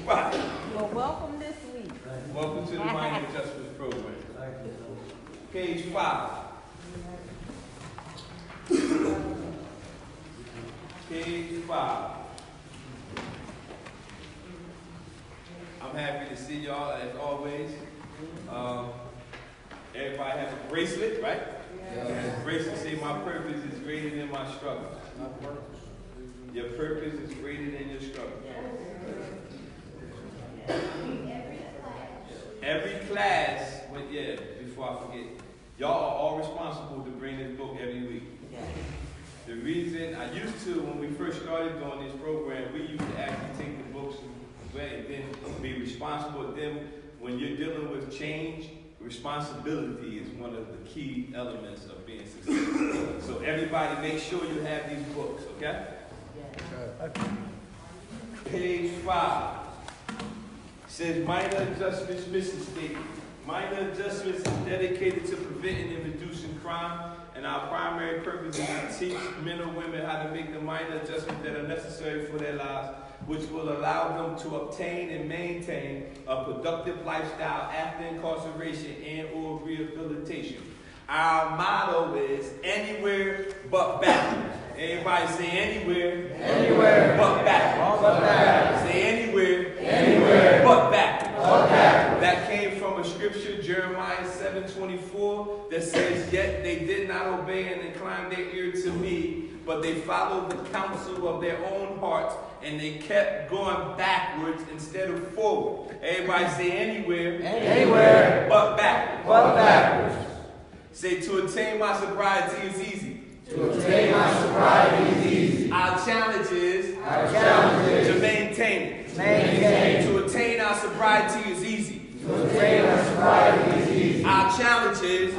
Right. Well, welcome this week. Welcome to the Minor Adjustments Program. Page 5. Page 5. I'm happy to see y'all as always. Everybody has a bracelet, right? Yeah. Bracelet say my purpose is greater than my struggle. Your purpose is greater than your struggle. Every class, before I forget, y'all are all responsible to bring this book every week. The reason I used to, when we first started doing this program, we used to actually take the books away and then be responsible. Then when you're dealing with change, responsibility is one of the key elements of being successful. So everybody make sure you have these books, okay? Page 5. Says minor adjustments mission statement. Minor adjustments is dedicated to preventing and reducing crime, and our primary purpose is to teach men and women how to make the minor adjustments that are necessary for their lives, which will allow them to obtain and maintain a productive lifestyle after incarceration and or rehabilitation. Our motto is anywhere but backwards. Everybody say anywhere. Anywhere but backwards. Say anywhere. Anywhere but backwards. That came from a scripture, Jeremiah 7:24, that says, "Yet they did not obey and incline their ear to me, but they followed the counsel of their own hearts, and they kept going backwards instead of forward." Everybody say anywhere. Anywhere but backwards. Say, to attain my sobriety is easy. To attain my sobriety is easy. Our challenge is to maintain it. To attain our sobriety is easy. To attain our sobriety is easy. Our challenge is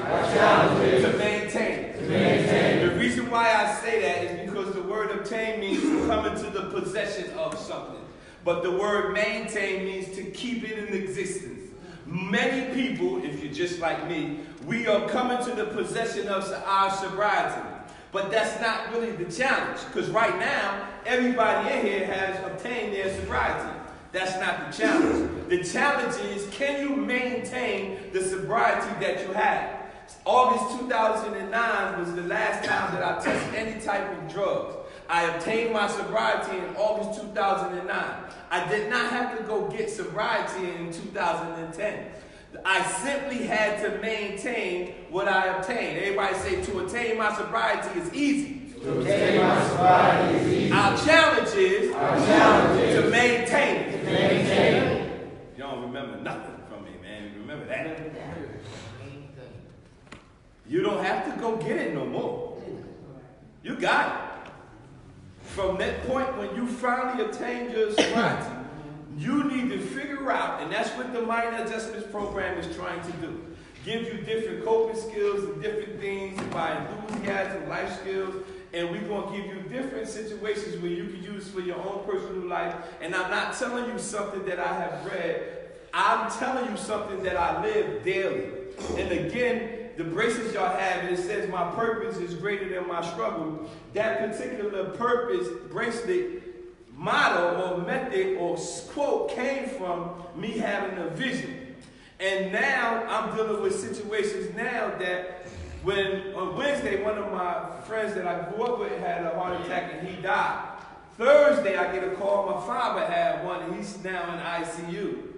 to maintain it. The reason why I say that is because the word obtain means to come into the possession of something. But the word maintain means to keep it in existence. Many people, if you're just like me, we are coming to the possession of our sobriety. But that's not really the challenge, because right now, everybody in here has obtained their sobriety. That's not the challenge. The challenge is, can you maintain the sobriety that you have? August 2009 was the last time that I touched any type of drugs. I obtained my sobriety in August 2009. I did not have to go get sobriety in 2010. I simply had to maintain what I obtained. Everybody say, to attain my sobriety is easy. To attain my sobriety is easy. Our challenge is to maintain it. You don't remember nothing from me, man. Remember that. You don't have to go get it no more. You got it. From that point when you finally obtained your sobriety, you need to figure out, and that's what the Minor Adjustments Program is trying to do. Give you different coping skills and different things by enthusiasm, life skills, and we're going to give you different situations where you can use for your own personal life. And I'm not telling you something that I have read. I'm telling you something that I live daily. And again, the bracelets y'all have, it says my purpose is greater than my struggle. That particular purpose bracelet motto or method or quote came from me having a vision. And now I'm dealing with situations now that when on Wednesday, one of my friends that I grew up with had a heart attack and he died. Thursday, I get a call, my father had one and he's now in ICU.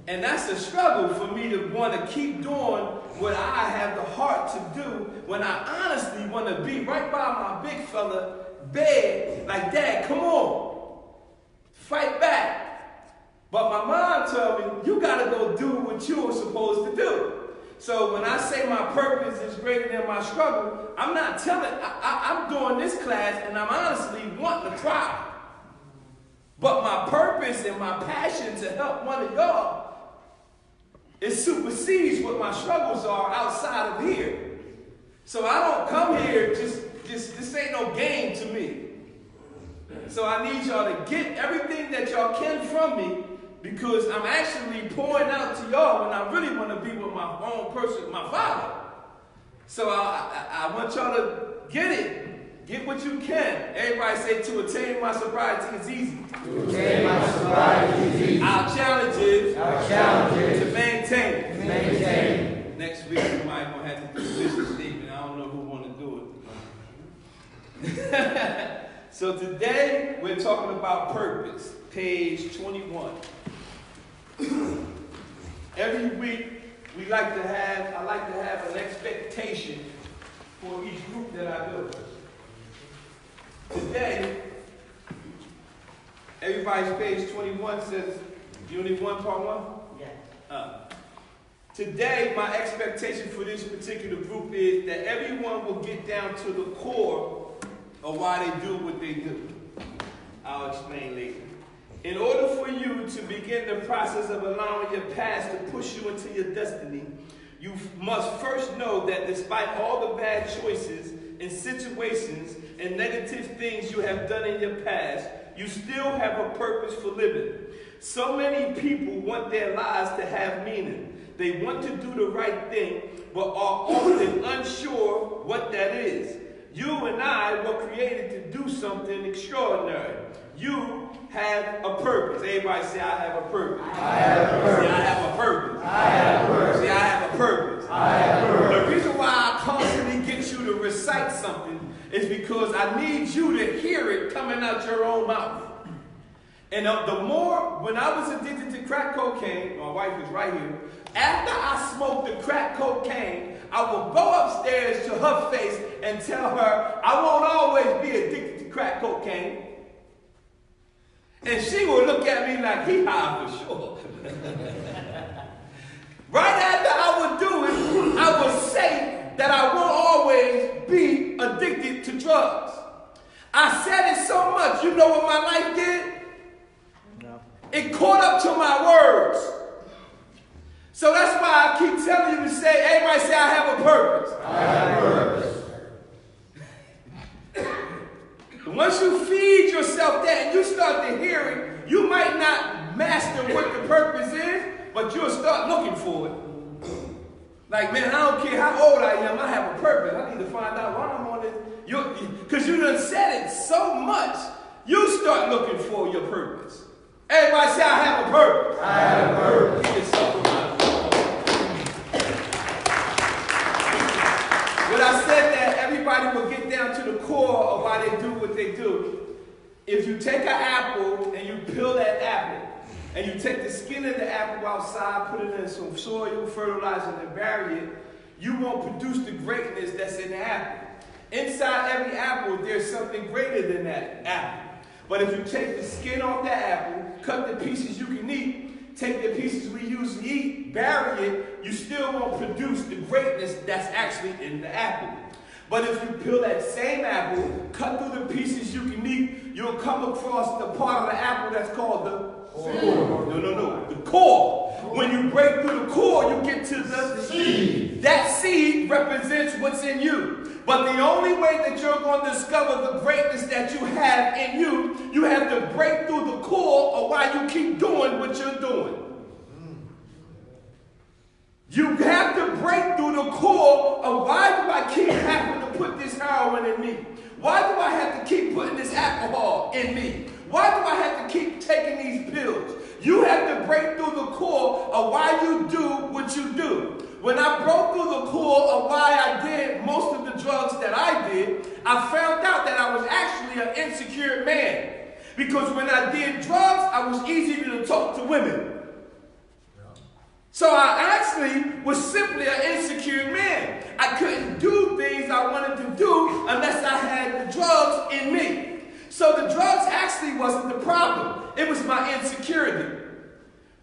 And that's a struggle for me to want to keep doing what I have the heart to do when I honestly want to be right by my big fella bed, like, Dad, come on, fight back. But my mom told me, you got to go do what you were supposed to do. So when I say my purpose is greater than my struggle, I'm not telling, I'm doing this class and I'm honestly wanting to cry. But my purpose and my passion to help one of y'all, it supersedes what my struggles are outside of here. So I don't come here just this ain't no game to me. So I need y'all to get everything that y'all can from me, because I'm actually pouring out to y'all when I really want to be with my own person, my father. So I want y'all to get it Get what you can. Everybody say, to attain my sobriety is easy. To attain my sobriety is easy. Our challenge is to maintain it. To maintain. Next week we might gonna have to do a mission statement. I don't know who want to do it. So today we're talking about purpose. Page 21. Every week I like to have an expectation for each group that I do. Today, everybody's page 21 says Unit 1, Part 1? Yes. Today, my expectation for this particular group is that everyone will get down to the core of why they do what they do. I'll explain later. In order for you to begin the process of allowing your past to push you into your destiny, you must first know that despite all the bad choices and situations and negative things you have done in your past, you still have a purpose for living. So many people want their lives to have meaning. They want to do the right thing, but are often unsure what that is. You and I were created to do something extraordinary. You have a purpose. Everybody say, I have a purpose. I have a purpose. Say, I have a purpose. I have a purpose. Say, I have a purpose. I have a purpose. The reason why I constantly get you to recite something is because I need you to hear it coming out your own mouth. And the more, when I was addicted to crack cocaine, my wife is right here, after I smoked the crack cocaine, I would go upstairs to her face and tell her, I won't always be addicted to crack cocaine. And she would look at me like, he high for sure. Right after I would do it, I would say that I won't always be addicted to drugs. I said it so much, you know what my life did? No. It caught up to my words. So that's why I keep telling you to say, everybody say, I have a purpose. I have a purpose. Once you feed yourself that and you start to hear it, you might not master what the purpose is, but you'll start looking for it. Like, man, I don't care how old I am, I have a purpose. I need to find out why I'm on this. Because you done said it so much, you start looking for your purpose. Everybody say, I have a purpose. I have a purpose. Give yourself a round. When I said that everybody will get down to the core of why they do what they do, if you take an apple and you peel that apple, and you take the skin of the apple outside, put it in some soil, fertilizer, and bury it, you won't produce the greatness that's in the apple. Inside every apple, there's something greater than that apple. But if you take the skin off the apple, cut the pieces you can eat, take the pieces we use to eat, bury it, you still won't produce the greatness that's actually in the apple. But if you peel that same apple, cut through the pieces you can eat, you'll come across the part of the apple that's called the core. The core. When you break through the core, you get to the seed. That seed represents what's in you. But the only way that you're going to discover the greatness that you have in you, you have to break through the core of why you keep doing what you're doing. You have to break through the core of why do I keep having to put this heroin in me? Why do I have to keep putting this alcohol in me? Why do I have to keep taking these pills? You have to break through the core of why you do what you do. When I broke through the core of why I did most of the drugs that I did, I found out that I was actually an insecure man. Because when I did drugs, I was easy to talk to women. So I actually was simply an insecure man. I couldn't do things I wanted to do unless I had the drugs in me. So the drugs actually wasn't the problem. It was my insecurity.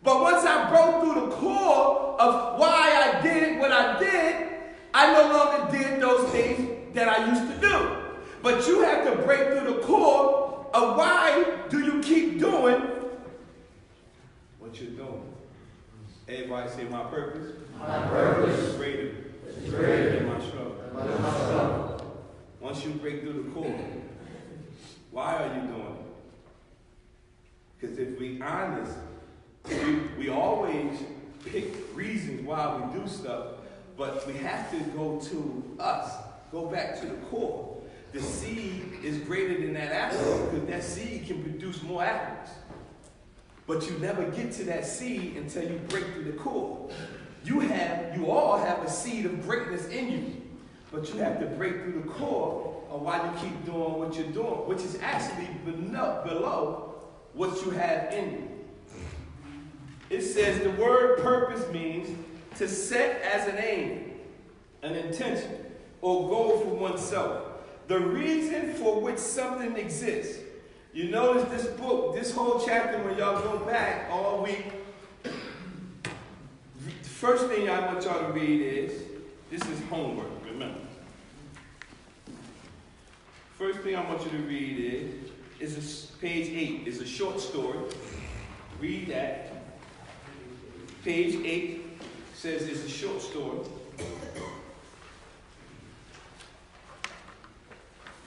But once I broke through the core of why I did what I did, I no longer did those things that I used to do. But you have to break through the core of why do you keep doing what you're doing. Everybody say, my purpose? My purpose is greater. is greater than my struggle. than my struggle. Once you break through the core, why are you doing it? Because if we're honest, we always pick reasons why we do stuff, but we have to go to us, go back to the core. the seed is greater than that apple because that seed can produce more apples. But you never get to that seed until you break through the core. You all have a seed of greatness in you, but you have to break through the core while you keep doing what you're doing, which is actually below what you have in you. It says the word purpose means to set as an aim, an intention, or goal for oneself. The reason for which something exists. You notice this book, this whole chapter, when y'all go back all week, the first thing I want y'all to read is, this is homework, remember. First thing I want you to read is page 8. It's a short story. Read that. Page 8 says it's a short story.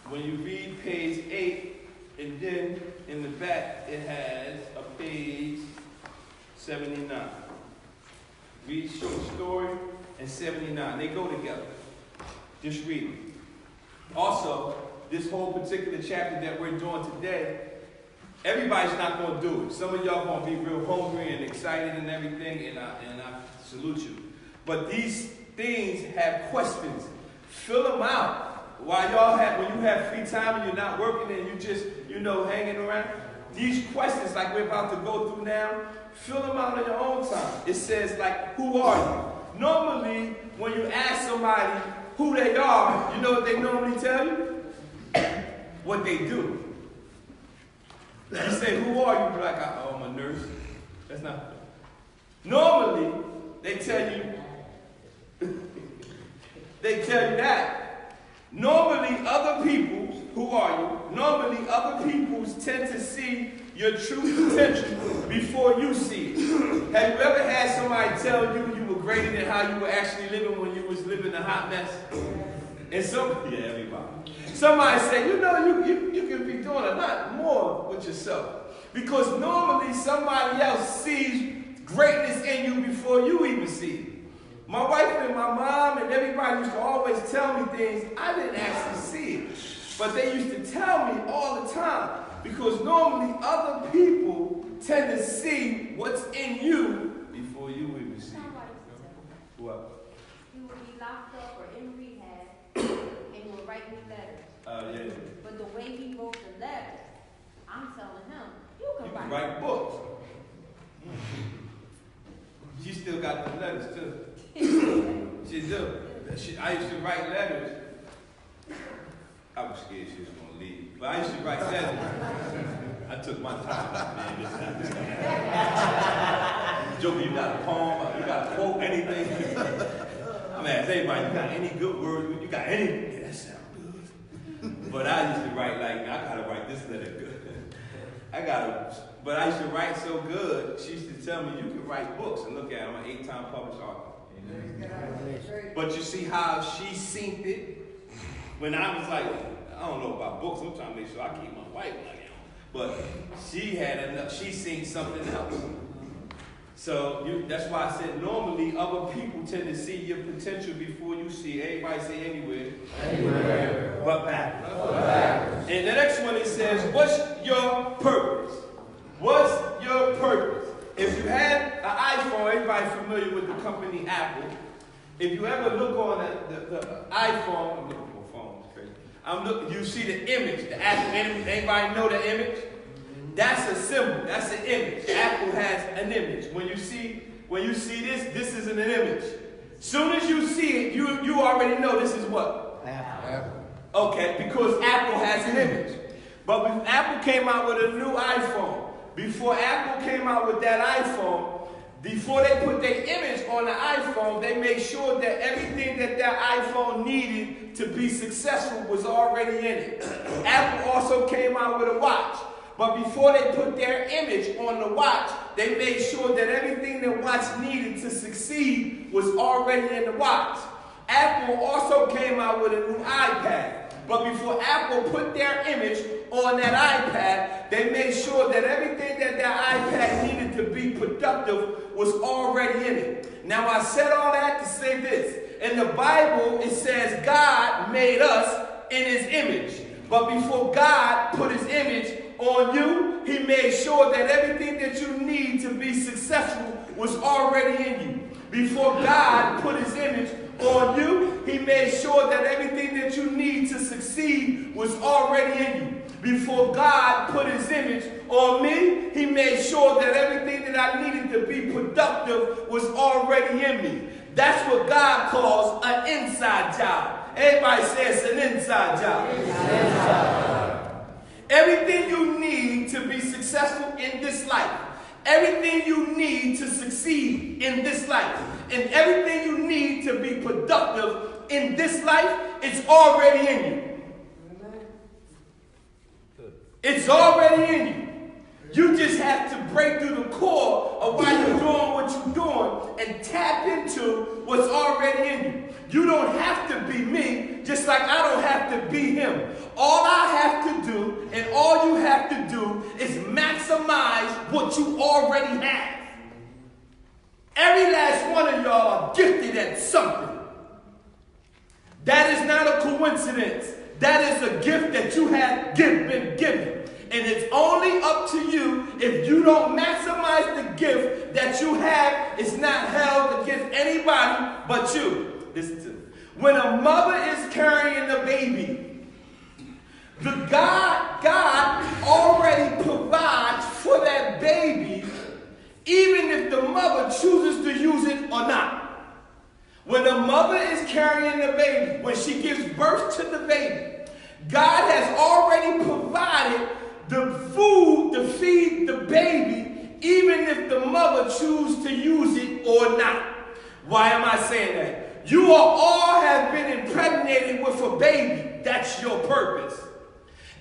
When you read page 8, and then in the back it has a page 79. Read short story and 79. They go together. Just read them. Also, this whole particular chapter that we're doing today, everybody's not going to do it. Some of y'all going to be real hungry and excited and everything, and I salute you. But these things have questions. Fill them out. While when you have free time and you're not working and you just, hanging around, these questions like we're about to go through now, fill them out on your own time. It says, like, who are you? Normally, when you ask somebody who they are, you know what they normally tell you? What they do. You say, who are you? You're like, oh, I'm a nurse. That's not. Normally, they tell you that. Normally, other people's, who are you? Normally, other people's tend to see your true potential before you see it. Have you ever had somebody tell you you were greater than how you were actually living when you was living a hot mess? And everybody. Somebody say, you can be doing a lot more with yourself. Because normally somebody else sees greatness in you before you even see it. My wife and my mom and everybody used to always tell me things I didn't actually see it. But they used to tell me all the time. Because normally other people tend to see what's in you before you even see it. What? He would be locked up or in rehab and he would write me letters. Yeah. But the way he wrote the letters, I'm telling him, you can write books. She still got the letters too. She do. I used to write letters. I was scared she was going to leave. But I used to write letters. I took my time, man. This time. Joker, you got a poem? You got a quote? Anything? I'm asking everybody, you got any good words? You got any? Yeah, that sounds good. But I used to write like, I got to write this letter good. But I used to write so good, she used to tell me, you can write books. And look at it, I'm an 8-time published author. But you see how she synced it? When I was like, I don't know about books, I'm trying to make sure I keep my wife like that. But she had enough, she synced something else. So that's why I said normally other people tend to see your potential before you see. Everybody say anywhere. Anywhere. But backwards. And the next one it says, what's your purpose? What's your purpose? If you have an iPhone, everybody familiar with the company Apple. If you ever look on the iPhone, I'm looking for a phone, it's crazy. You see the image, the Apple image. Anybody know the image? That's a symbol. That's an image. Apple has an image. When you see this is an image. Soon as you see it, you already know this is what? Apple. Okay, because Apple has an image. But when Apple came out with a new iPhone, before Apple came out with that iPhone, before they put their image on the iPhone, they made sure that everything that iPhone needed to be successful was already in it. Apple also came out with a watch. But before they put their image on the watch, they made sure that everything the watch needed to succeed was already in the watch. Apple also came out with a new iPad. But before Apple put their image on that iPad, they made sure that everything that iPad needed to be productive was already in it. Now, I said all that to say this. In the Bible, it says God made us in his image. But before God put his image on you, he made sure that everything that you need to be successful was already in you. Before God put his image on you, he made sure that everything that you need to succeed was already in you. Before God put his image on me, he made sure that everything that I needed to be productive was already in me. That's what God calls an inside job. Everybody says it's an inside job. Everything you need to be successful in this life, everything you need to succeed in this life, and everything you need to be productive in this life, it's already in you. It's already in you. You just have to break through the core of why you're doing what you're doing and tap into what's already in you. You don't have to be me, just like I don't have to be him. All I have to do and all you have to do is maximize what you already have. Every last one of y'all are gifted at something. That is not a coincidence. That is a gift that you have been given. And it's only up to you. If you don't maximize the gift that you have, it's not held against anybody but you. Listen to me. When a mother is carrying a baby, God already provides for that baby, even if the mother chooses to use it or not. When a mother is carrying the baby, when she gives birth to the baby, God has already provided the food to feed the baby, even if the mother chooses to use it or not. Why am I saying that? You all have been impregnated with a baby. That's your purpose.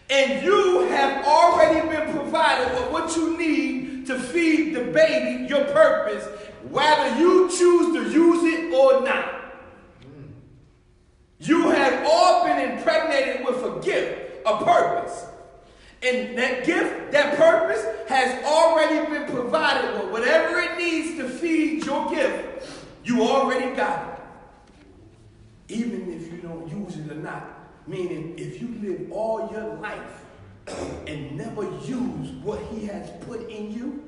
And you have already been provided with what you need to feed the baby, your purpose, whether you choose to use it or not. You have all been impregnated with a gift, a purpose. And that gift, that purpose, has already been provided with whatever it needs to feed your gift. You already got it. Even if you don't use it or not. Meaning, if you live all your life and never use what he has put in you,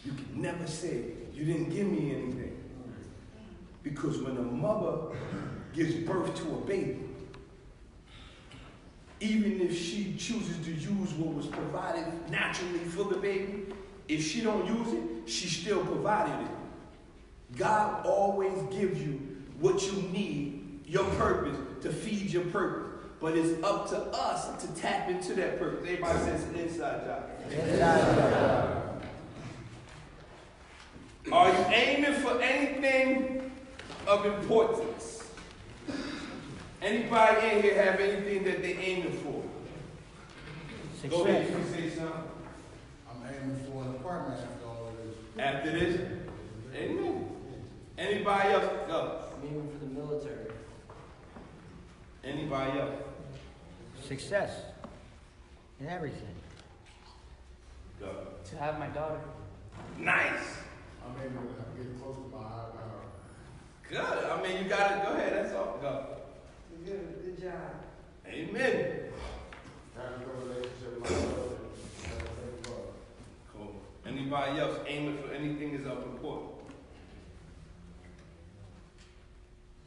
you can never say, you didn't give me anything. Because when a mother gives birth to a baby, even if she chooses to use what was provided naturally for the baby, if she don't use it, she still provided it. God always gives you what you need, your purpose, to feed your purpose. But it's up to us to tap into that purpose. Everybody says it's an inside job. Inside job. Are you aiming for anything of importance? Anybody in here have anything that they're aiming for? Success. Go ahead, you can say something. I'm aiming for an apartment after all of this. After this? Amen. Anybody else? Go. I'm aiming for the military. Anybody else? Success in everything. Go. To have my daughter. Nice. I'm able to get close to my high power. Good. I mean, you got it. Go ahead. That's all. Go. Good job. Amen. Have a good relationship with my brother. Cool. Anybody else aiming for anything that's of importance?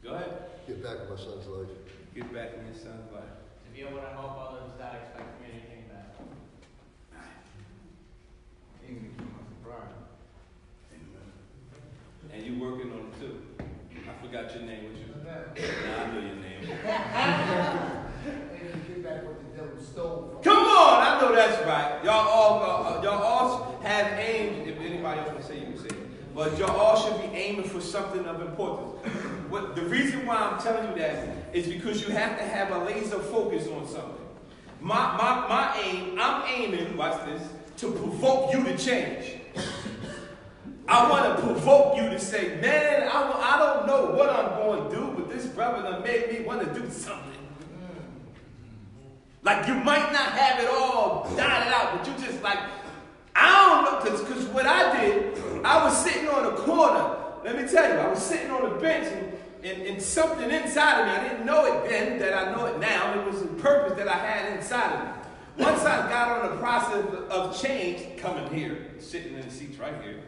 Go ahead. Get back in my son's life. Get back in your son's life. To be able to help others without expecting anything back. Amen. And you working on it too. I forgot your name. What you? Nah, I know your name. Get back what the devil stole from. Come on, I know that's right. Y'all all have aims. If anybody else want to say, you can say it. But y'all all should be aiming for something of importance. The reason why I'm telling you that is because you have to have a laser focus on something. My aim, I'm aiming, watch this, to provoke you to change. I want to provoke you to say, man, I don't know what I'm going to do, but this brother done made me want to do something. Like you might not have it all dotted out, but you just like, I don't know, because what I did, I was sitting on a corner. Let me tell you, I was sitting on a bench in something inside of me. I didn't know it then that I know it now. It was a purpose that I had inside of me. Once I got on the process of change, coming here, sitting in the seats right here.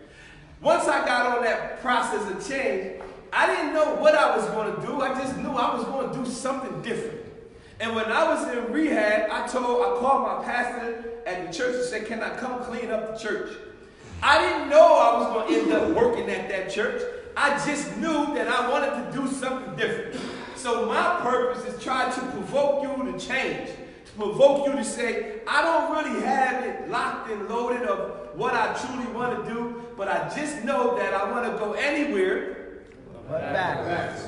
Once I got on that process of change, I didn't know what I was going to do. I just knew I was going to do something different. And when I was in rehab, I called my pastor at the church and said, can I come clean up the church? I didn't know I was going to end up working at that church. I just knew that I wanted to do something different. So my purpose is try to provoke you to change. To provoke you to say, I don't really have it locked and loaded of what I truly want to do, but I just know that I want to go anywhere But back.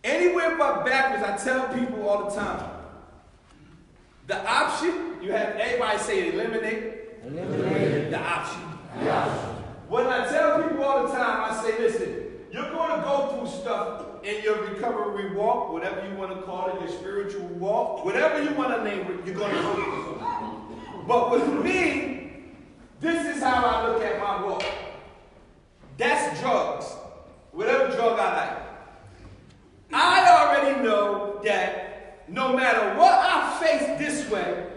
Anywhere but backwards. I tell people all the time. The option, you have everybody say eliminate. Eliminate. The option. Yeah. When I tell people all the time, I say, listen, you're going to go through stuff in your recovery walk, whatever you want to call it, your spiritual walk, whatever you want to name it, you're going to go through something. But with me, this is how I look at my walk. That's drugs. Whatever drug I like. I already know that no matter what I face this way,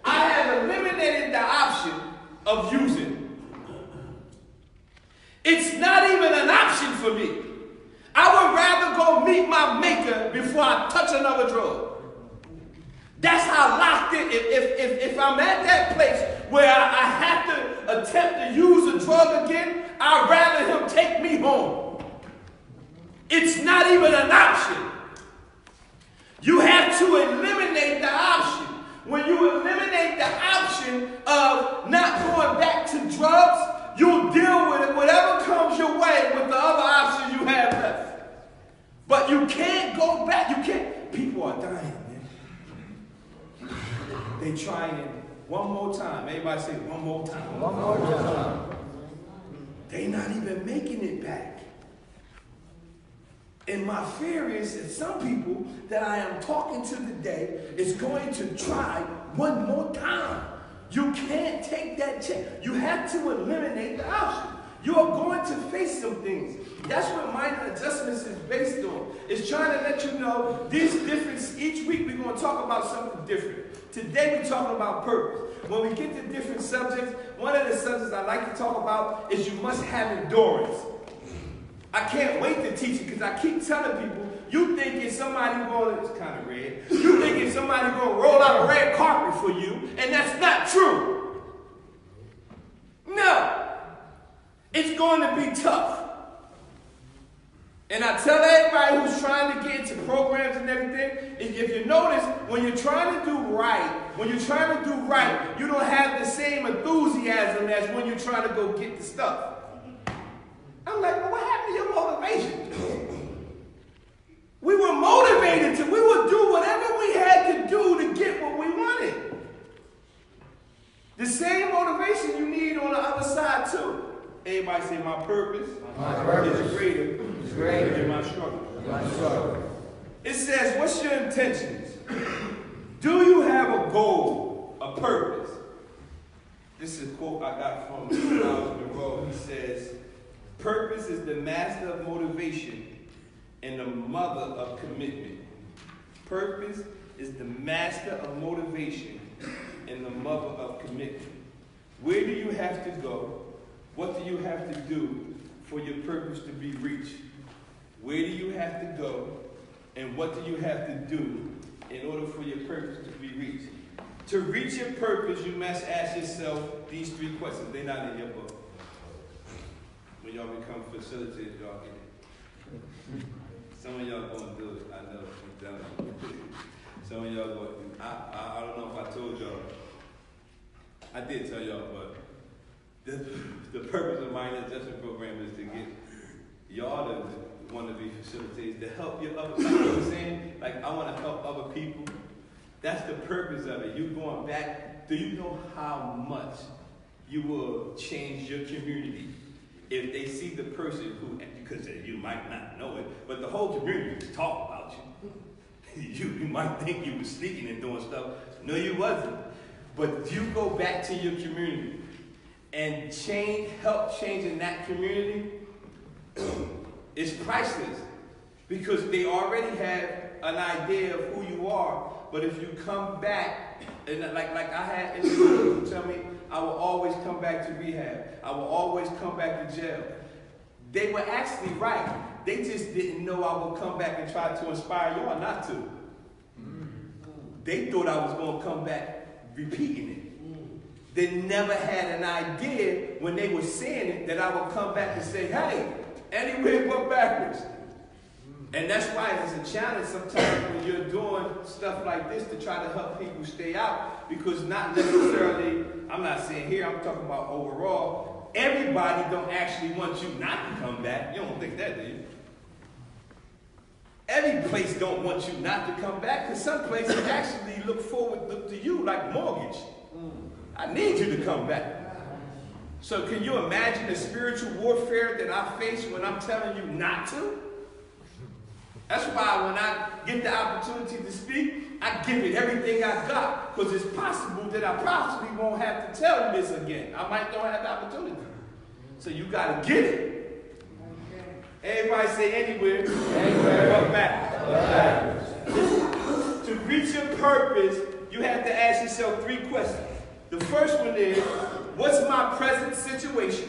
I have eliminated the option of using. It's not even an option for me. I would rather go meet my maker before I touch another drug. That's how locked in. If I'm at that place where I have to attempt to use a drug again, I'd rather him take me home. It's not even an option. You have to eliminate the option. When you eliminate the option of not going back to drugs, you'll deal with it, whatever comes your way, with the other options you have left. But you can't go back. You can't. People are dying, man. They trying one more time. Everybody say one more time. One more time. They not even making it back. And my fear is that some people that I am talking to today is going to try one more time. You can't take that chance. You have to eliminate the option. You are going to face some things. That's what minor adjustments is based on. It's trying to let you know these different. Each week we're going to talk about something different. Today we're talking about purpose. When we get to different subjects, one of the subjects I like to talk about is you must have endurance. I can't wait to teach it because I keep telling people, you thinking somebody going, it's kind of red, you thinking somebody going to roll out a red carpet for you, and that's not true. No. It's going to be tough. And I tell everybody who's trying to get into programs and everything, if you notice, when you're trying to do right, you don't have the same enthusiasm as when you're trying to go get the stuff. I'm like, well, what happened to your motivation? We were motivated we would do whatever we had to do to get what we wanted. The same motivation you need on the other side too. Everybody say, my purpose, is greater than my struggle. It says, what's your intentions? Do you have a goal, a purpose? This is a quote I got from Miles Monroe. He says, purpose is the master of motivation and the mother of commitment. Purpose is the master of motivation and the mother of commitment. Where do you have to go? What do you have to do for your purpose to be reached? Where do you have to go? And what do you have to do in order for your purpose to be reached? To reach your purpose, you must ask yourself these three questions. They're not in your book. When y'all become facilitators, y'all get it. Some of y'all going to do it. I know. I'm telling you. Some of y'all going to do it. I don't know if I told y'all. I did tell y'all, but the purpose of my adjustment program is to get y'all to want to be facilitators, to help your other people. You know what I'm saying? Like, I want to help other people. That's the purpose of it. You going back. Do you know how much you will change your community if they see the person who, because you might not know it, but the whole community was talking about you. You might think you were sneaking and doing stuff. No, you wasn't. But you go back to your community and help change in that community. is priceless because they already have an idea of who you are. But if you come back, and like I had individuals who tell me, I will always come back to rehab. I will always come back to jail. They were actually right. They just didn't know I would come back and try to inspire y'all not to. They thought I was going to come back repeating it. They never had an idea when they were saying it that I would come back and say, hey, anywhere but backwards. And that's why it's a challenge sometimes when you're doing stuff like this to try to help people stay out, because not necessarily, I'm not saying here, I'm talking about overall, everybody don't actually want you not to come back. You don't think that, do you? Every place don't want you not to come back, because some places actually look to you like mortgage. I need you to come back. So can you imagine the spiritual warfare that I face when I'm telling you not to? That's why when I get the opportunity to speak, I give it everything I got, because it's possible that I possibly won't have to tell you this again. I might not have the opportunity. So you got to get it. Everybody say anywhere, but back. To reach your purpose, you have to ask yourself 3 questions. The first one is, what's my present situation?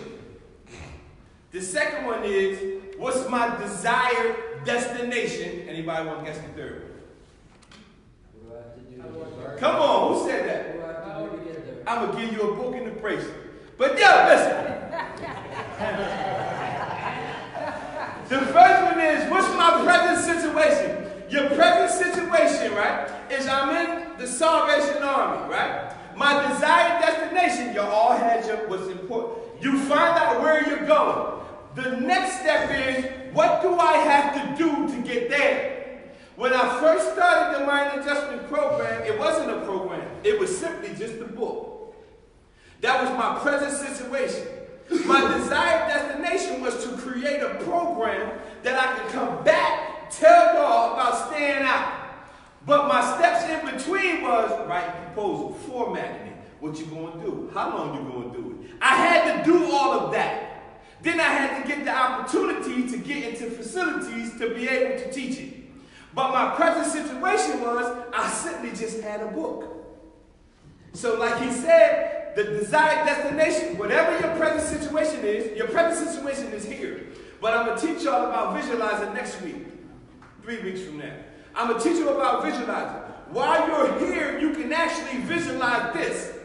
The second one is, what's my desired destination? Anybody want to guess the third? Come on, who said that? I'm going to give you a book and a bracelet. But yo, listen. The first one is, what's my present situation? Your present situation, right, is I'm in the Salvation Army, right? My desired destination, you all had what's important. You find out where you're going. The next step is, what do I have to do to get there? When I first started the Mind Adjustment Program, it wasn't a program. It was simply just a book. That was my present situation. My desired destination was to create a program that I could come back, tell y'all about staying out. But my steps in between was writing proposal, formatting it, what you going to do, how long you going to do it. I had to do all of that. Then I had to get the opportunity to get into facilities to be able to teach it. But my present situation was, I simply just had a book. So like he said, the desired destination, whatever your present situation is, your present situation is here. But I'm going to teach y'all about visualizing next week, 3 weeks from now. I'm going to teach you about visualizing. While you're here, you can actually visualize this.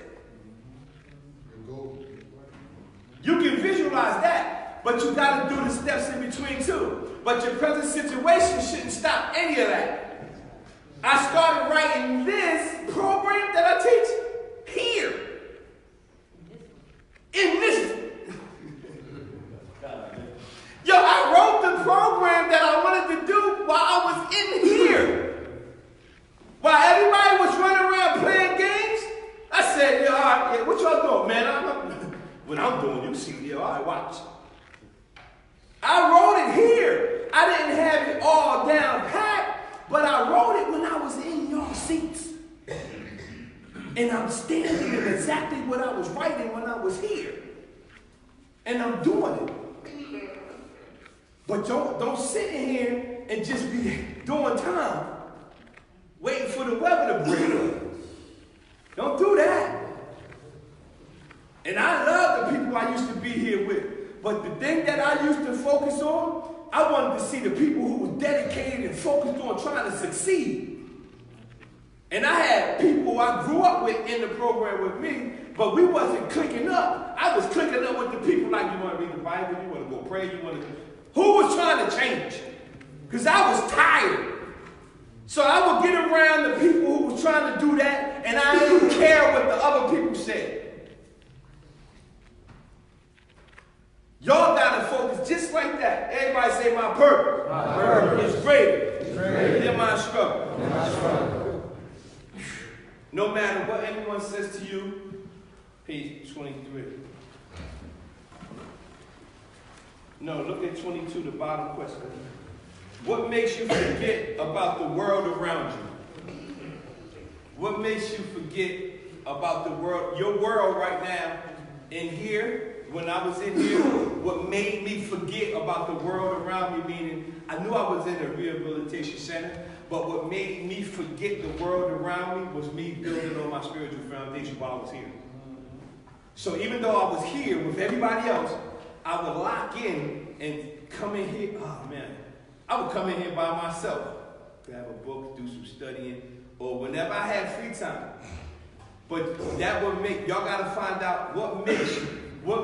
You can visualize that, but you got to do the steps in between too. But your present situation shouldn't stop any of that. I started writing this program that I teach here. In this. Yo, I wrote the program that I wanted to do while I was in here. While everybody was running around playing games, I said, yeah, all right, yeah, what y'all doing, man? What I'm doing, you see, yeah, all right, watch. I wrote it here. I didn't have it all down pat, but I wrote it when I was in y'all seats. And I'm standing in exactly what I was writing when I was here. And I'm doing it. But don't sit in here and just be doing time, waiting for the weather to break. Don't do that. And I love the people I used to be here with. But the thing that I used to focus on, I wanted to see the people who were dedicated and focused on trying to succeed. And I had people I grew up with in the program with me, but we wasn't clicking up. I was clicking up with the people like, you want to read the Bible, you want to go pray, you want to... Who was trying to change? Because I was tired. So I would get around the people who was trying to do that, and I didn't care what the other people said. Y'all got to focus just like that. Everybody say, my purpose. My purpose is greater than my struggle. Than my struggle. No matter what anyone says to you, page 23. No, look at 22, the bottom question. What makes you forget about the world around you? What makes you forget about the world, your world right now, in here, when I was in here, what made me forget about the world around me, meaning I knew I was in a rehabilitation center, but what made me forget the world around me was me building on my spiritual foundation while I was here. So even though I was here with everybody else, I would lock in and come in here. Oh man, I would come in here by myself, grab a book, do some studying, or whenever I had free time. But that would make, y'all gotta find out what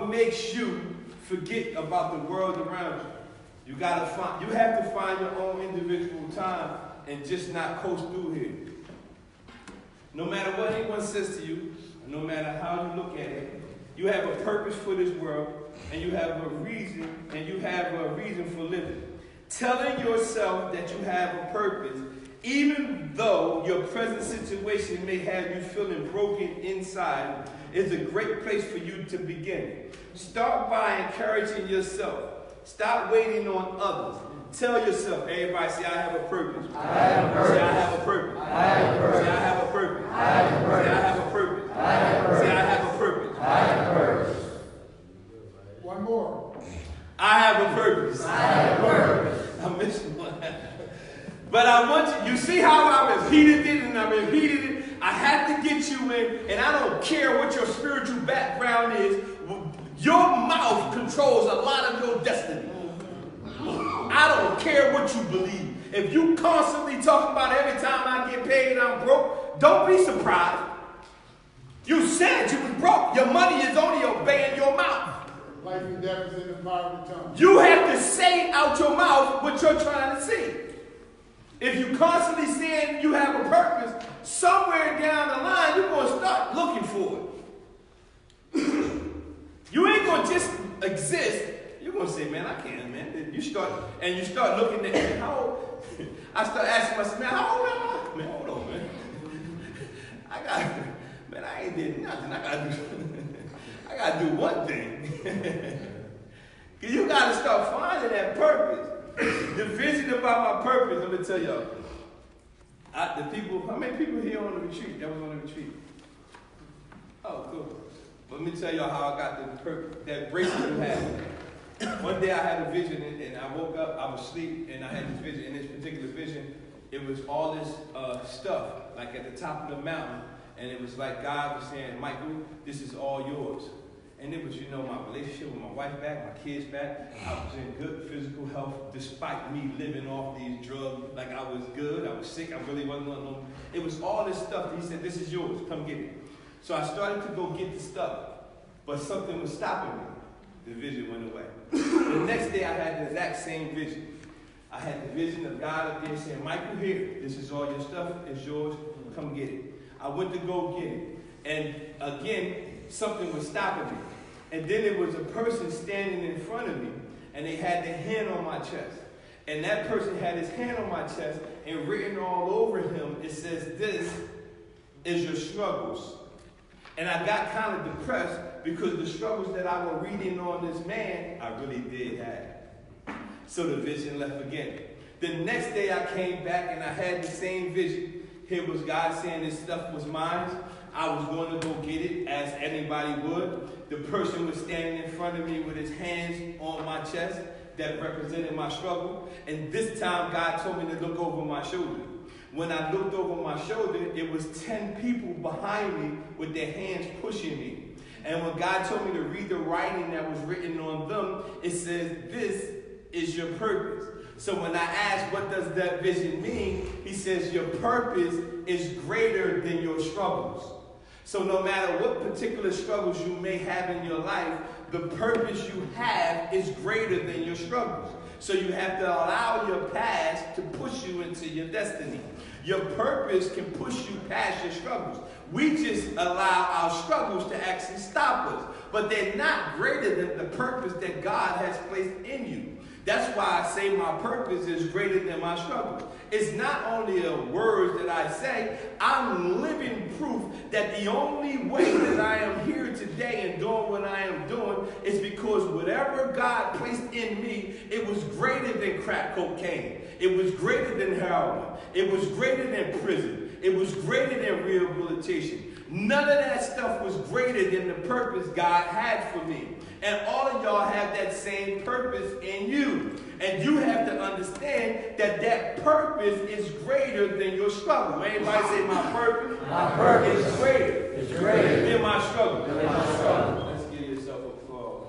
makes you forget about the world around you. You have to find your own individual time and just not coast through here. No matter what anyone says to you, no matter how you look at it, you have a purpose for this world, and you have a reason for living. Telling yourself that you have a purpose, even though your present situation may have you feeling broken inside, is a great place for you to begin. Start by encouraging yourself. Stop waiting on others. Tell yourself, everybody say, I have a purpose. I have a purpose. Say, I have a purpose. I have a purpose. Say, I have a purpose. I have a purpose. Say, I have a purpose. I have a purpose. Say, I have a purpose. I have a purpose. One more. I have a purpose. I have a purpose. I'm missing one. But I want you see how I repeated it and I repeated it? I had to get you in, and I don't care what your spiritual background is, your mouth controls a lot of your destiny. I don't care what you believe. If you constantly talk about every time I get paid I'm broke, don't be surprised. You said you was broke. Your money is only obeying your mouth. Life and death is in the power of the tongue. You have to say out your mouth what you're trying to say. If you constantly saying you have a purpose, somewhere down the line you're going to start looking for it. You ain't going to just exist. You're going to say, man, I can't, man. You start looking at me. How old? I start asking myself, man, how old am I? Man, hold on, man. I ain't did nothing. I got to do one thing. You got to start finding that purpose. The vision about my purpose, I'm going to tell y'all. How many people here on the retreat? That was on the retreat. Oh, cool. Let me tell y'all how I got that breakthrough happened. One day I had a vision, and I woke up, I was asleep, and I had this vision. In this particular vision, it was all this stuff, like at the top of the mountain, and it was like God was saying, Michael, this is all yours. And it was, my relationship with my wife back, my kids back. I was in good physical health despite me living off these drugs. Like I was good, I was sick, I really wasn't on them. It was all this stuff that he said, this is yours, come get it. So I started to go get the stuff, but something was stopping me. The vision went away. The next day I had the exact same vision. I had the vision of God up there saying, Michael, here, this is all your stuff, it's yours, come get it. I went to go get it. And again, something was stopping me. And then there was a person standing in front of me, and they had their hand on my chest. And that person had his hand on my chest, and written all over him, it says, this is your struggles. And I got kind of depressed because the struggles that I was reading on this man, I really did have. So the vision left again. The next day I came back and I had the same vision. Here was God saying this stuff was mine. I was going to go get it as anybody would. The person was standing in front of me with his hands on my chest that represented my struggle. And this time God told me to look over my shoulder. When I looked over my shoulder, it was 10 people behind me with their hands pushing me. And when God told me to read the writing that was written on them, it says, this is your purpose. So when I asked, what does that vision mean? He says, your purpose is greater than your struggles. So no matter what particular struggles you may have in your life, the purpose you have is greater than your struggles. So you have to allow your past to push you into your destiny. Your purpose can push you past your struggles. We just allow our struggles to actually stop us. But they're not greater than the purpose that God has placed in you. That's why I say my purpose is greater than my struggles. It's not only a word that I say, I'm living proof that the only way that I am here today and doing what I am doing is because whatever God placed in me, it was greater than crack cocaine. It was greater than heroin. It was greater than prison. It was greater than rehabilitation. None of that stuff was greater than the purpose God had for me. And all of y'all have that same purpose in you. And you have to understand that that purpose is greater than your struggle. Everybody say, my purpose is greater than my struggle. Let's give yourself applause.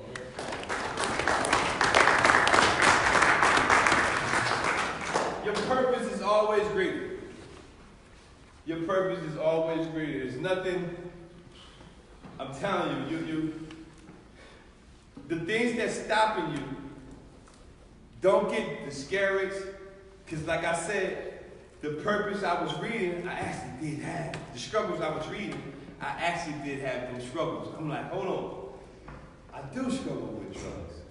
Your purpose is always greater. Your purpose is always greater. There's nothing, I'm telling you, the things that's stopping you, don't get discouraged. Because like I said, the purpose I was reading, I actually did have. The struggles I was reading, I actually did have those struggles. I'm like, hold on. I do struggle with drugs.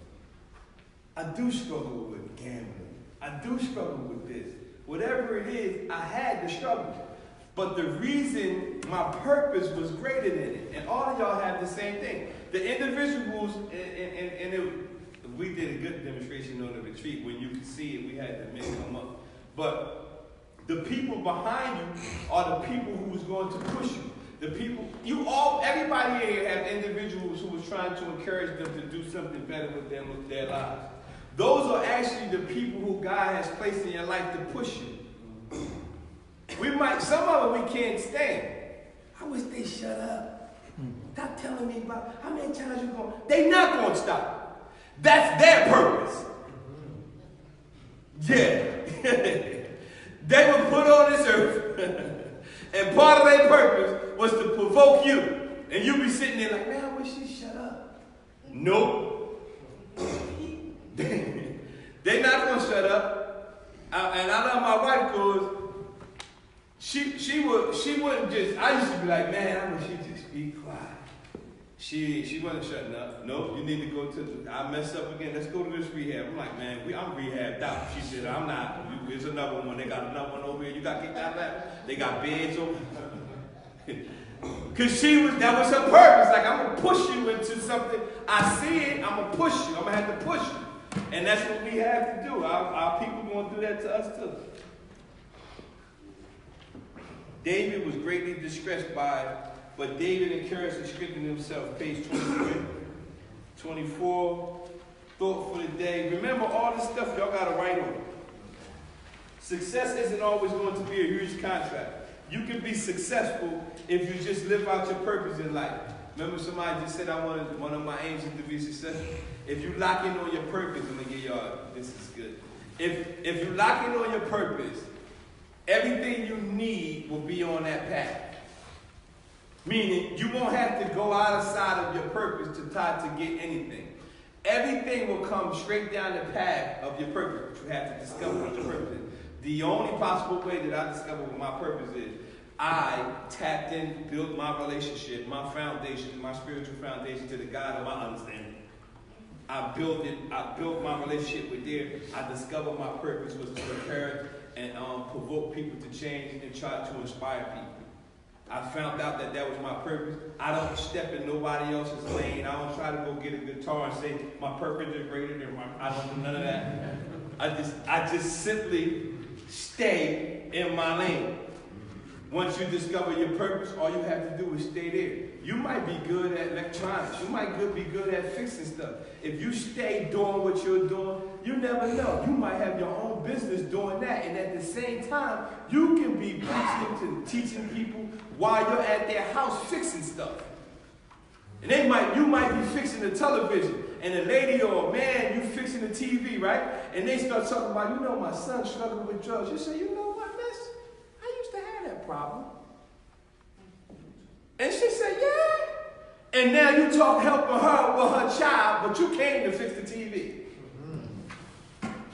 I do struggle with gambling. I do struggle with this. Whatever it is, I had the struggle. But the reason my purpose was greater than it. And all of y'all have the same thing. The individuals, we did a good demonstration on the retreat. When you could see it, we had the men come up. But the people behind you are the people who's going to push you. The people, everybody here have individuals who was trying to encourage them to do something better with their lives. Those are actually the people who God has placed in your life to push you. Some of them we can't stand. I wish they shut up. Stop telling me about how many times you're going. They're not going to stop. That's their purpose. Yeah. They were put on this earth. And part of their purpose was to provoke you. And you be sitting there like, man, I wish she'd shut up. Nope. They're not going to shut up. And I love my wife because she wouldn't just, I used to be like, man, I wish she'd just be quiet. She wasn't shutting up. Nope, you need to go to I messed up again. Let's go to this rehab. I'm like, man, I'm rehabbed out. She said, I'm not. There's another one. They got another one over here. You got kicked out of that? They got beds over. Because that was her purpose. Like, I'm going to push you into something. I see it. I'm going to push you. I'm going to have to push you. And that's what we have to do. Our people going to do that to us too. David was greatly distressed but David encouraged and strengthened himself. Page 23, 24. Thought for the day. Remember all this stuff y'all got to write on. Success isn't always going to be a huge contract. You can be successful if you just live out your purpose in life. Remember somebody just said I wanted one of my aims is to be successful. If you lock in on your purpose, I'm going to give y'all, this is good. If you lock in on your purpose, everything you need will be on that path. Meaning, you won't have to go outside of your purpose to try to get anything. Everything will come straight down the path of your purpose. You have to discover what your purpose is. The only possible way that I discover what my purpose is, I tapped in, built my relationship, my foundation, my spiritual foundation to the God of my understanding. I built it. I built my relationship with there. I discovered my purpose was to encourage and provoke people to change and try to inspire people. I found out that was my purpose. I don't step in nobody else's lane. I don't try to go get a guitar and say my purpose is greater than mine. I don't do none of that. I just simply stay in my lane. Once you discover your purpose, all you have to do is stay there. You might be good at electronics. You might be good at fixing stuff. If you stay doing what you're doing, you never know. You might have your own business doing that. And at the same time, you can be teaching people while you're at their house fixing stuff. And you might be fixing the television. And a lady or a man, you fixing the TV, right? And they start talking about, my son struggled with drugs. You say, you know what, miss? I used to have that problem. And she said, yeah. And now you helping her with her child, but you came to fix the TV.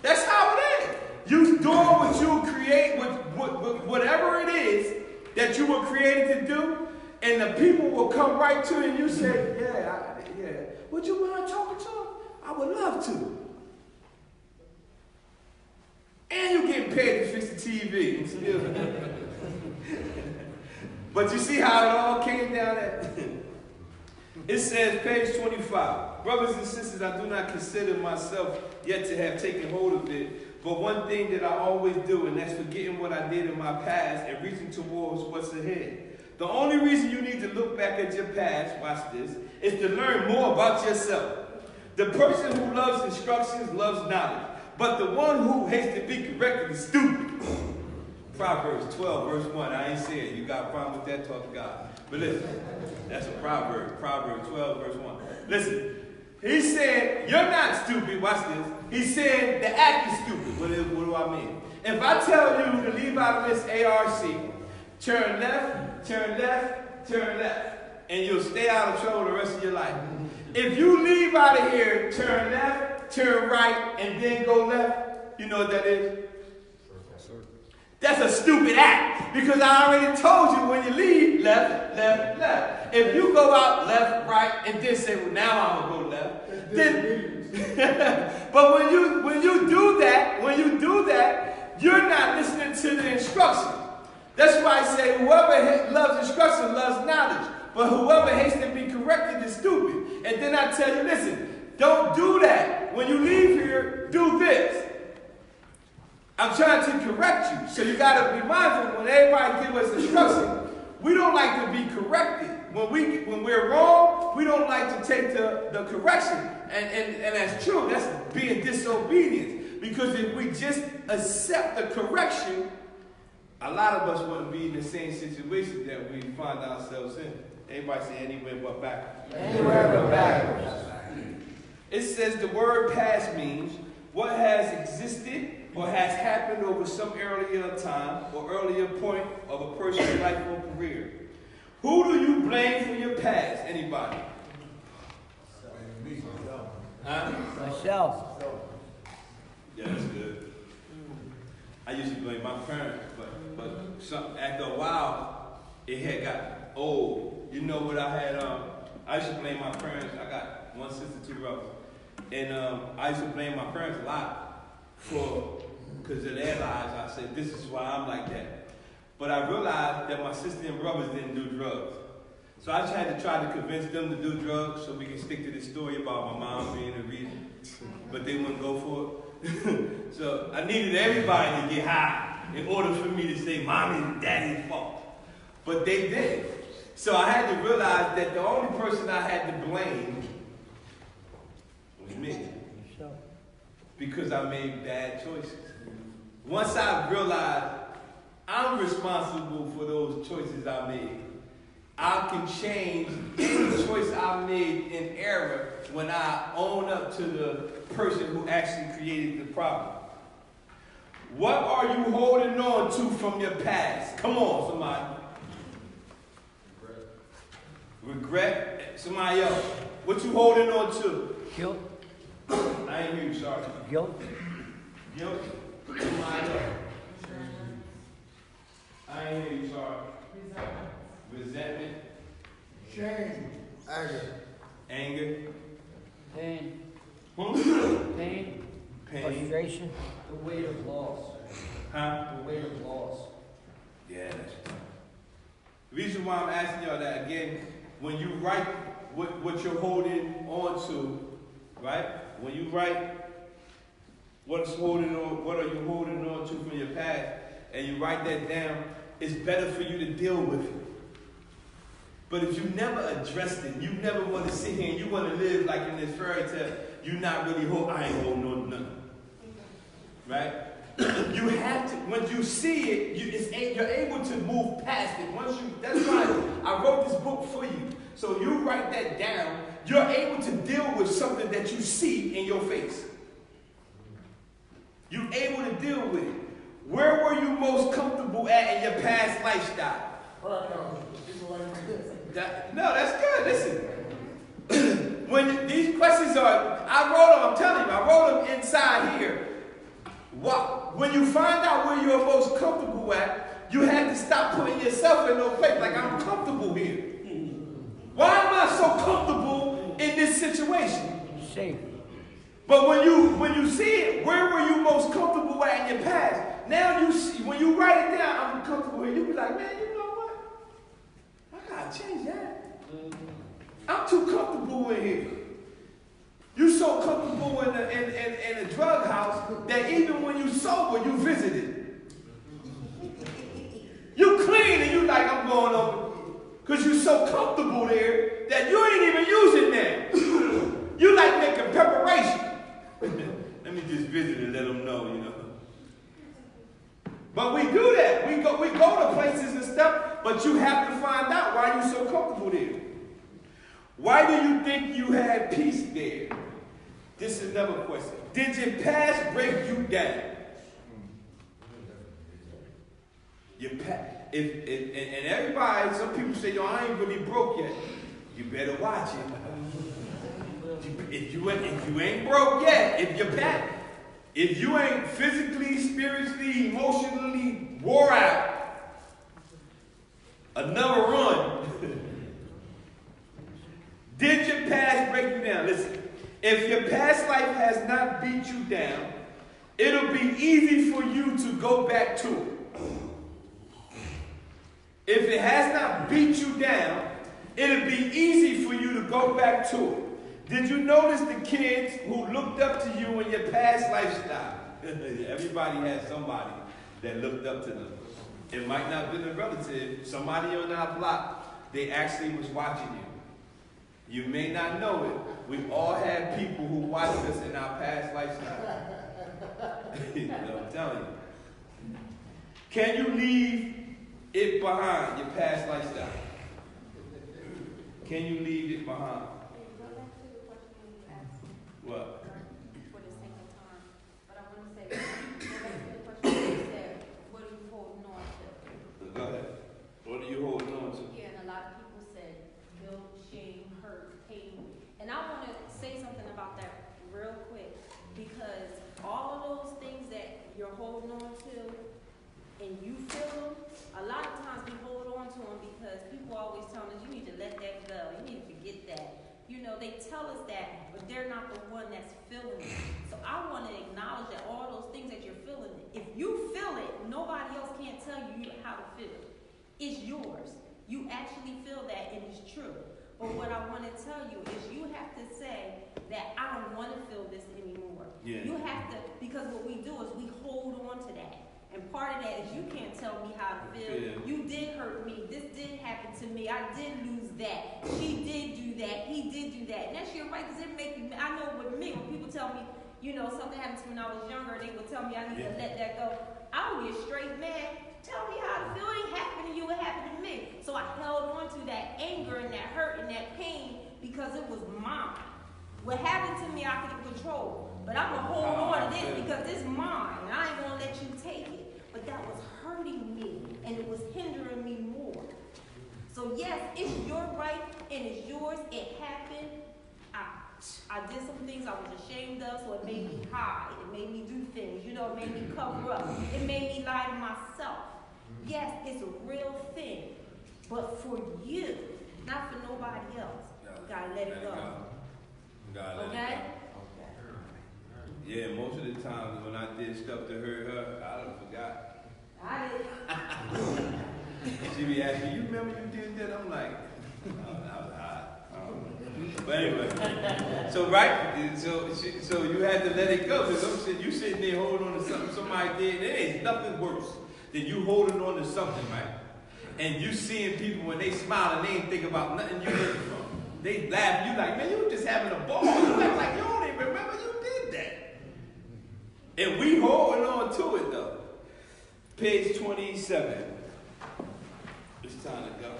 That's how it is. You doing what you create, whatever it is that you were created to do, and the people will come right to you and you say, yeah. Would you mind talking to them? I would love to. And you're getting paid to fix the TV. But you see how it all came down at? It says, page 25. Brothers and sisters, I do not consider myself yet to have taken hold of it. But one thing that I always do, and that's forgetting what I did in my past and reaching towards what's ahead. The only reason you need to look back at your past, watch this, is to learn more about yourself. The person who loves instructions loves knowledge, but the one who hates to be corrected is stupid. Proverbs 12, verse 1. I ain't saying you got a problem with that, talk to God. But listen, that's a proverb. Proverbs 12, verse 1. Listen, he said, you're not stupid. Watch this. He said, the act is stupid. What do I mean? If I tell you to leave out of this ARC, turn left, turn left, turn left, and you'll stay out of trouble the rest of your life. If you leave out of here, turn left, turn right, and then go left, you know what that is? That's a stupid act, because I already told you when you leave, left, left, left. If you go out left, right, and then say, well, now I'm going to go left, then... But when you do that, you're not listening to the instruction. That's why I say whoever loves instruction loves knowledge, but whoever hates to be corrected is stupid. And then I tell you, listen, don't do that. When you leave here, do this. I'm trying to correct you. So you got to be mindful when everybody gives us instruction, we don't like to be corrected. When we're wrong, we don't like to take the correction. And that's true. That's being disobedient. Because if we just accept the correction, a lot of us wouldn't be in the same situation that we find ourselves in. Everybody say anywhere but backwards. Anywhere but backwards. It says the word past means what has existed or has happened over some earlier time or earlier point of a person's life or career. Who do you blame for your past? Anybody? Huh? Myself. Yeah, that's good. I used to blame my parents, but after a while, it had got old. You know what I had? I used to blame my parents. I got one sister, 2 brothers. And I used to blame my parents a lot because of their lives. I said, this is why I'm like that. But I realized that my sister and brothers didn't do drugs. So I had to try to convince them to do drugs so we can stick to this story about my mom being the reason. But they wouldn't go for it. So I needed everybody to get high in order for me to say mommy and daddy's fault. But they did. So I had to realize that the only person I had to blame was me. Because I made bad choices. Once I realized I'm responsible for those choices I made, I can change any choice I made in error when I own up to the person who actually created the problem. What are you holding on to from your past? Come on, somebody. Regret. Somebody else. What you holding on to? Guilt. I ain't hear you, sorry. Guilt. Guilt. Somebody else. I ain't hear you, sorry. Resentment. Shame. Anger. Anger. Pain. Pain. Pain. Frustration. The weight of loss. Huh? The weight of loss. Yeah, that's right. The reason why I'm asking y'all that again, when you write what you're holding on to, right? When you write what are you holding on to from your past, and you write that down, it's better for you to deal with it. But if you never addressed it, you never want to sit here and you want to live like in this fairy tale, you're not really I ain't holding on to nothing. Right? You have to, when you see it, you're able to move past it. That's why I wrote this book for you. So you write that down, you're able to deal with something that you see in your face. You're able to deal with it. Where were you most comfortable at in your past lifestyle? No, that's good. Listen. When these questions are, I wrote them, I'm telling you, I wrote them inside here. When you find out where you're most comfortable at, you have to stop putting yourself in no place like I'm comfortable here. Why am I so comfortable in this situation? Safe. But when you see it, where were you most comfortable at in your past? Now you see, when you write it down, I'm comfortable here. You be like, man, you know what? I gotta change that. I'm too comfortable in here. You so comfortable in a drug house that even when you sober, you visit it. You clean and you like, I'm going over. Because you're so comfortable there that you ain't even using that. You like making preparation. Let me just visit and let them know, you know. But we do that. We go to places and stuff, but you have to find out why you're so comfortable there. Why do you think you had peace there? This is another question. Did your past break you down? Your past. And everybody, some people say, yo, I ain't really broke yet. You better watch it. If you ain't broke yet, if you ain't physically, spiritually, emotionally wore out, another run. Did your past break you down? Listen, if your past life has not beat you down, it'll be easy for you to go back to it. If it has not beat you down, it'll be easy for you to go back to it. Did you notice the kids who looked up to you in your past lifestyle? Everybody had somebody that looked up to them. It might not have been a relative, somebody on our block, they actually was watching you. You may not know it. We all had people who watched us in our past lifestyle. You know, I'm telling you. Can you leave it behind, your past lifestyle? Can you leave it behind? Go back to the question you asked me. What? For the sake of time. But I want to say, go back to the question you said, what are you holding on to? Go ahead. What are you holding on to? Yeah, and a lot of people said guilt, shame, hurt, pain. And I want to say something about that real quick, because all of those things that you're holding on to and you feel them, a lot of times we hold on to them because people always tell us, you need to let that go, you need to forget that. You know, they tell us that, but they're not the one that's feeling it. So I want to acknowledge that all those things that you're feeling, if you feel it, nobody else can't tell you how to feel it. It's yours. You actually feel that, and it's true. But what I want to tell you is you have to say that I don't want to feel this anymore. Yeah. You have to, because what we do is we hold on to that. And part of that is you can't tell me how to feel. Yeah. You did hurt me. This did happen to me. I did lose that. She did do that. He did do that. And that's your right, because it makes me, I know with me, when people tell me, you know, something happened to me when I was younger, they would tell me I need to let that go. I would get straight mad. Tell me how to feel. It ain't happened to you. It happened to me. So I held on to that anger and that hurt and that pain because it was mine. What happened to me, I couldn't control. But I'm going to hold on to this because it's mine. And I ain't going to let you take it. But that was hurting me, and it was hindering me more. So yes, it's your right, and it's yours. It happened. I did some things I was ashamed of, so it made me hide. It made me do things. You know, it made me cover up. It made me lie to myself. Yes, it's a real thing. But for you, not for nobody else, you gotta let it go. Okay? Yeah, most of the times when I did stuff to hurt her, I done forgot. I did. She be asking, you remember you did that? I'm like, oh, that was hot. But anyway, so you had to let it go, because you sitting there holding on to something somebody did. There ain't nothing worse than you holding on to something, right? And you seeing people when they smile and they ain't think about nothing you learned from. They laugh, you like, man, you were just having a ball. You act like you don't even remember you did that. And we holding on to it though. Page 27. It's time to go.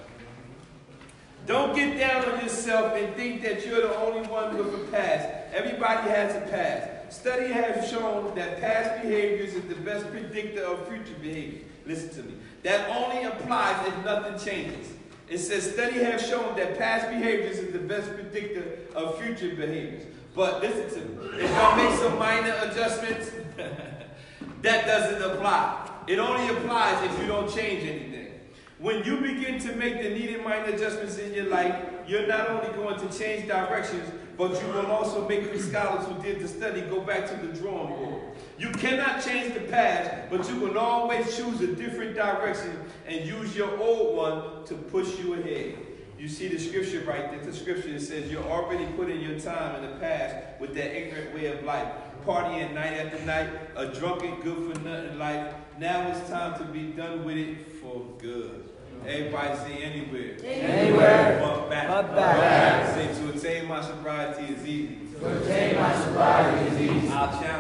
Don't get down on yourself and think that you're the only one with a past. Everybody has a past. Study has shown that past behaviors is the best predictor of future behavior. Listen to me. That only applies if nothing changes. It says study has shown that past behaviors is the best predictor of future behaviors. But listen to me. If y'all make some minor adjustments, that doesn't apply. It only applies if you don't change anything. When you begin to make the needed minor adjustments in your life, you're not only going to change directions, but you will also make the scholars who did the study go back to the drawing board. You cannot change the past, but you can always choose a different direction and use your old one to push you ahead. You see the scripture right there. The scripture says you're already putting your time in the past with that ignorant way of life. Partying night after night, a drunken, good-for-nothing life. Now it's time to be done with it for good. Everybody say anywhere. Not back. Say, to attain my sobriety is easy. To attain my sobriety is easy. I'll challenge